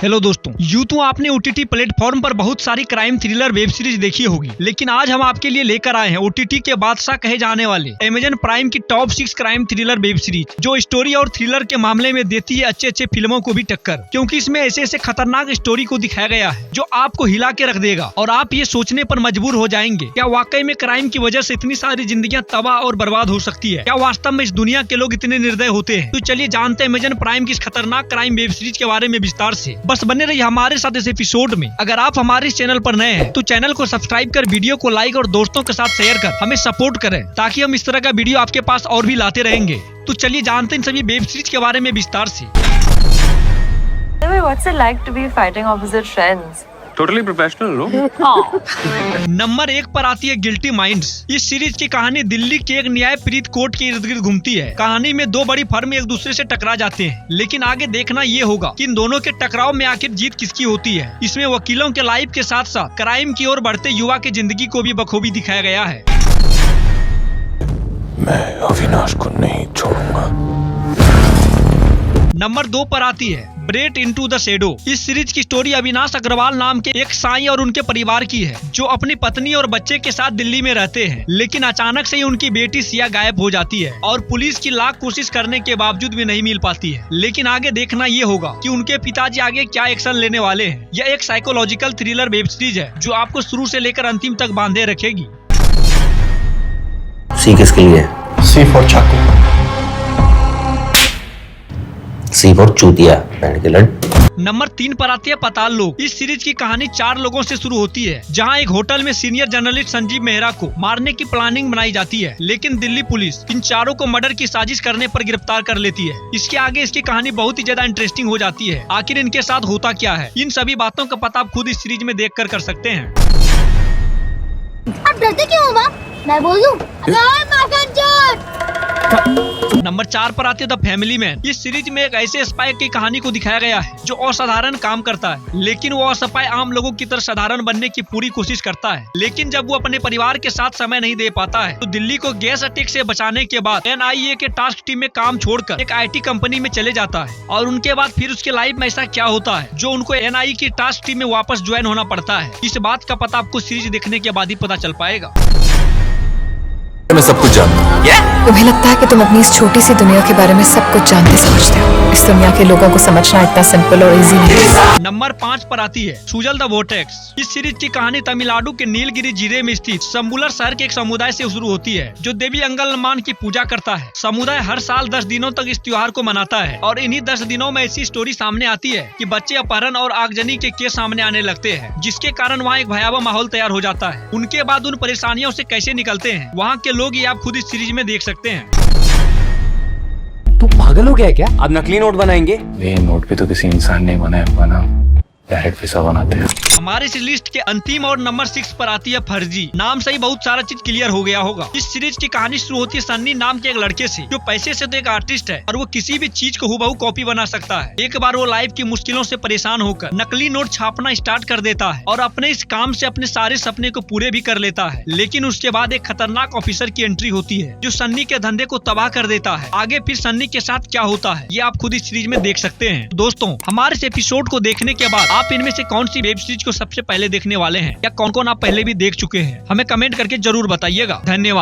Hello दोस्तों, यूं तो आपने OTT प्लेटफॉर्म पर बहुत सारी क्राइम थ्रिलर वेब सीरीज देखी होगी, लेकिन आज हम आपके लिए लेकर आए हैं OTT के बादशाह कहे जाने वाले Amazon प्राइम की top 6 crime thriller web series, जो स्टोरी और थ्रिलर के मामले में देती है अच्छे फिल्मों को भी टक्कर। क्योंकि इसमें ऐसे खतरनाक स्टोरी को दिखाया गया है जो आपको हिला के रख देगा और आप ये सोचने पर मजबूर हो जाएंगे, क्या वाकई में क्राइम की वजह से इतनी सारी जिंदगियां तबाह और बर्बाद हो सकती है? क्या वास्तव में इस दुनिया के लोग इतने निर्दय होते हैं? तो चलिए जानते हैं Amazon प्राइम की इस खतरनाक क्राइम वेब सीरीज के बारे में विस्तार से। बस बने रहिए हमारे साथ इस एपिसोड में। अगर आप हमारे इस चैनल पर नए हैं तो चैनल को सब्सक्राइब कर, वीडियो को लाइक और दोस्तों के साथ शेयर कर हमें सपोर्ट करें, ताकि हम इस तरह का वीडियो आपके पास और भी लाते रहेंगे। तो चलिए जानते हैं इन सभी वेब सीरीज के बारे में विस्तार से। What's it like to be fighting opposite friends? Totally professional no. Number 1 पर आती है गिल्टी माइंड्स। इस सीरीज की कहानी दिल्ली के एक न्याय प्रीत कोर्ट के इर्द गिर्द घूमती है। कहानी में दो बड़ी फर्म एक दूसरे से टकरा जाते हैं, लेकिन आगे देखना ये होगा कि इन दोनों के टकराव में आखिर जीत किसकी होती है। इसमें वकीलों के लाइफ के साथ साथ क्राइम की ओर बढ़ते युवा की जिंदगी को भी बखूबी दिखाया गया है। मैं अविनाश को नहीं छोड़ूंगा। नंबर 2 पर आती है ब्रेट इनटू द शैडो। इस सीरीज की स्टोरी अविनाश अग्रवाल नाम के एक साईं और उनके परिवार की है, जो अपनी पत्नी और बच्चे के साथ दिल्ली में रहते हैं। लेकिन अचानक से ही उनकी बेटी सिया गायब हो जाती है और पुलिस की लाख कोशिश करने के बावजूद भी नहीं मिल पाती है। लेकिन आगे देखना ये होगा कि उनके पिताजी आगे क्या एक्शन लेने वाले हैं। यह एक साइकोलॉजिकल थ्रिलर वेब सीरीज है जो आपको शुरू से लेकर अंतिम तक बांधे रखेगी। सी किसके लिए? सी फॉर चाकू। सी फॉर चूतिया बैंड के लड़। नंबर 3 पर आती है पाताल लोक। इस सीरीज की कहानी 4 लोगों से शुरू होती है, जहां एक होटल में सीनियर जर्नलिस्ट संजीव मेहरा को मारने की प्लानिंग बनाई जाती है। लेकिन दिल्ली पुलिस इन चारों को मर्डर की साजिश करने पर गिरफ्तार कर लेती है। इसके आगे इसकी कहानी बहुत ही ज्यादा इंटरेस्टिंग हो जाती है। आखिर इनके साथ होता क्या है, इन सभी बातों का पता आप खुद इस सीरीज में देख कर सकते हैं। आप डरते क्यों हो? मैं बोल दूं? नंबर 4 पर आती है द फैमिली मैन। इस सीरीज में एक ऐसे स्पाई की कहानी को दिखाया गया है जो असाधारण काम करता है, लेकिन वो स्पाई आम लोगों की तरह साधारण बनने की पूरी कोशिश करता है। लेकिन जब वो अपने परिवार के साथ समय नहीं दे पाता है तो दिल्ली को गैस अटैक से बचाने के बाद NIA के टास्क टीम में काम छोड़कर एक IT कंपनी में चले जाता है। और उनके बाद फिर उसके लाइफ में ऐसा क्या होता है जो उनको NIA की टास्क टीम में वापस ज्वाइन होना पड़ता है। इस बात का पता आपको सीरीज देखने के बाद ही पता चल पाएगा। मैं सब कुछ जानता हूँ। तुम्हें लगता है कि तुम अपनी इस छोटी सी दुनिया के बारे में सब कुछ जानते समझते हो। इस दुनिया के लोगों को समझना इतना सिंपल और इजी नहीं है। नंबर 5 पर आती है सुजल द वोर्टेक्स। इस सीरीज की कहानी तमिलनाडु के नीलगिरी जिले में स्थित संबुलर शहर के एक समुदाय से शुरू होती है, जो देवी अंगलमान की पूजा करता है। समुदाय हर साल 10 दिनों तक इस त्योहार को मनाता है और इन्हीं 10 दिनों में ऐसी स्टोरी सामने आती है कि बच्चे अपहरण और आगजनी के केस सामने आने लगते हैं, जिसके कारण वहाँ एक भयावह माहौल तैयार हो जाता है। उनके बाद उन परेशानियों से कैसे निकलते हैं वहाँ के लोग, ये आप खुद इस सीरीज में देख सकते हैं। तू पागल हो गया है क्या? अब नकली नोट बनाएंगे? ये नोट पे तो किसी इंसान ने बनाया हुआ ना, डायरेक्ट पैसा बनाते हैं। हमारे इस लिस्ट के अंतिम और नंबर 6 पर आती है फर्जी। नाम से ही बहुत सारा चीज क्लियर हो गया होगा। इस सीरीज की कहानी शुरू होती है सन्नी नाम के एक लड़के से, जो पैसे से तो एक आर्टिस्ट है और वो किसी भी चीज को हूबहू कॉपी बना सकता है। एक बार वो लाइफ की मुश्किलों से परेशान होकर नकली नोट छापना स्टार्ट कर देता है और अपने इस काम से अपने सारे सपने को पूरे भी कर लेता है। लेकिन उसके बाद एक खतरनाक ऑफिसर की एंट्री होती है, जो सन्नी के धंधे को तबाह कर देता है। आगे फिर सन्नी के साथ क्या होता है ये आप खुद इस सीरीज में देख सकते हैं। दोस्तों, हमारे इस एपिसोड को देखने के बाद आप इनमें से कौन सी वेब सीरीज को सबसे पहले देखने वाले हैं, या कौन कौन आप पहले भी देख चुके हैं, हमें कमेंट करके जरूर बताइएगा। धन्यवाद।